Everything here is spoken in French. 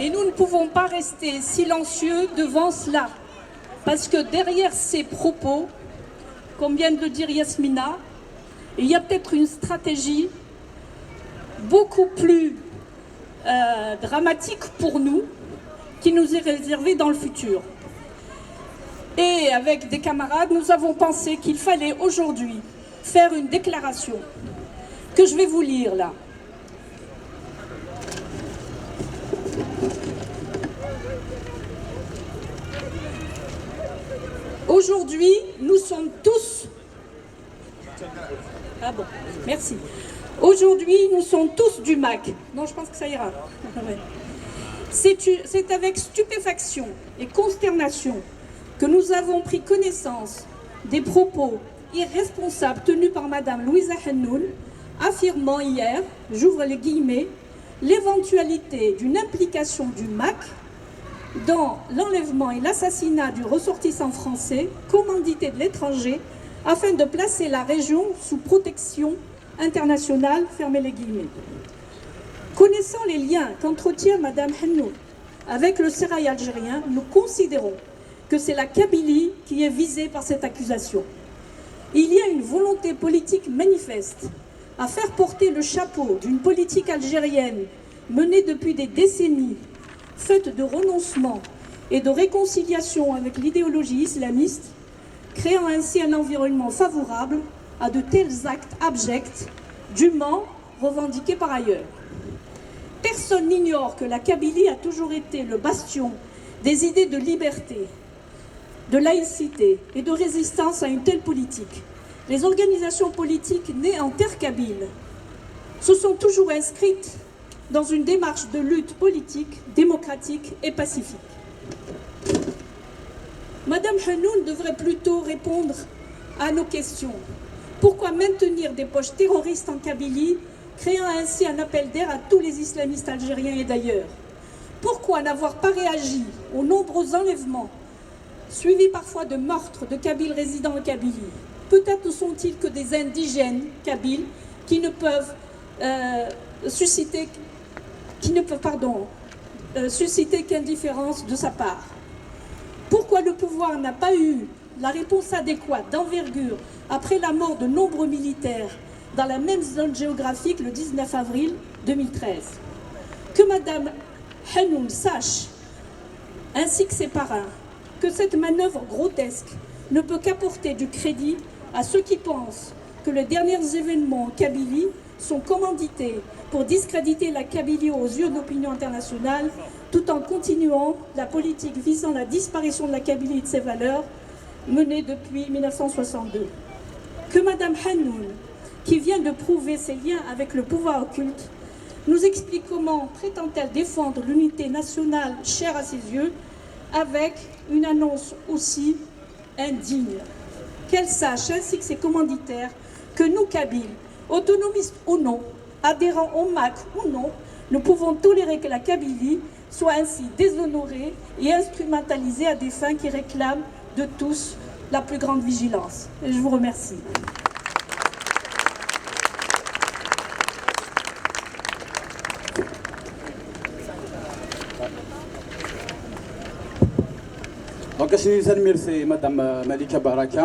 Et nous ne pouvons pas rester silencieux devant cela. Parce que derrière ces propos, comme vient de le dire Yasmina, il y a peut-être une stratégie beaucoup plus dramatique pour nous, qui nous est réservée dans le futur. Et avec des camarades, nous avons pensé qu'il fallait aujourd'hui faire une déclaration que je vais vous lire là. Aujourd'hui, nous sommes tous... Ah bon, merci. Aujourd'hui, nous sommes tous du MAC. Non, je pense que ça ira. C'est avec stupéfaction et consternation que nous avons pris connaissance des propos irresponsables tenus par Madame Louisa Hennoun, affirmant hier, j'ouvre les guillemets, l'éventualité d'une implication du MAC dans l'enlèvement et l'assassinat du ressortissant français commandité de l'étranger afin de placer la région sous protection internationale, fermez les guillemets. Connaissant les liens qu'entretient Madame Hennoun avec le sérail algérien, nous considérons que c'est la Kabylie qui est visée par cette accusation. Il y a une volonté politique manifeste à faire porter le chapeau d'une politique algérienne menée depuis des décennies, faite de renoncement et de réconciliation avec l'idéologie islamiste, créant ainsi un environnement favorable à de tels actes abjects, dûment revendiqués par ailleurs. Personne n'ignore que la Kabylie a toujours été le bastion des idées de liberté, de laïcité et de résistance à une telle politique. Les organisations politiques nées en terre kabyle se sont toujours inscrites dans une démarche de lutte politique, démocratique et pacifique. Madame Hennoun devrait plutôt répondre à nos questions. Pourquoi maintenir des poches terroristes en Kabylie, créant ainsi un appel d'air à tous les islamistes algériens et d'ailleurs? Pourquoi n'avoir pas réagi aux nombreux enlèvements, suivis parfois de meurtres de Kabyles résidant en Kabylie? Peut-être ne sont-ils que des indigènes kabyles qui ne peuvent susciter qu'indifférence de sa part. Pourquoi le pouvoir n'a pas eu la réponse adéquate d'envergure après la mort de nombreux militaires dans la même zone géographique le 19 avril 2013? Que Madame Hennoun sache, ainsi que ses parrains, que cette manœuvre grotesque ne peut qu'apporter du crédit à ceux qui pensent que les derniers événements en Kabylie sont commandités pour discréditer la Kabylie aux yeux de l'opinion internationale, tout en continuant la politique visant la disparition de la Kabylie et de ses valeurs menée depuis 1962. Que Madame Hennoun, qui vient de prouver ses liens avec le pouvoir occulte, nous explique comment prétend-elle défendre l'unité nationale chère à ses yeux avec une annonce aussi indigne. Qu'elle sache, ainsi que ses commanditaires, que nous, Kabyles, autonomistes ou non, adhérents au MAC ou non, nous pouvons tolérer que la Kabylie soit ainsi déshonorée et instrumentalisée à des fins qui réclament de tous la plus grande vigilance. Et je vous remercie. Donc, je vous remercie, Madame Malika Baraka.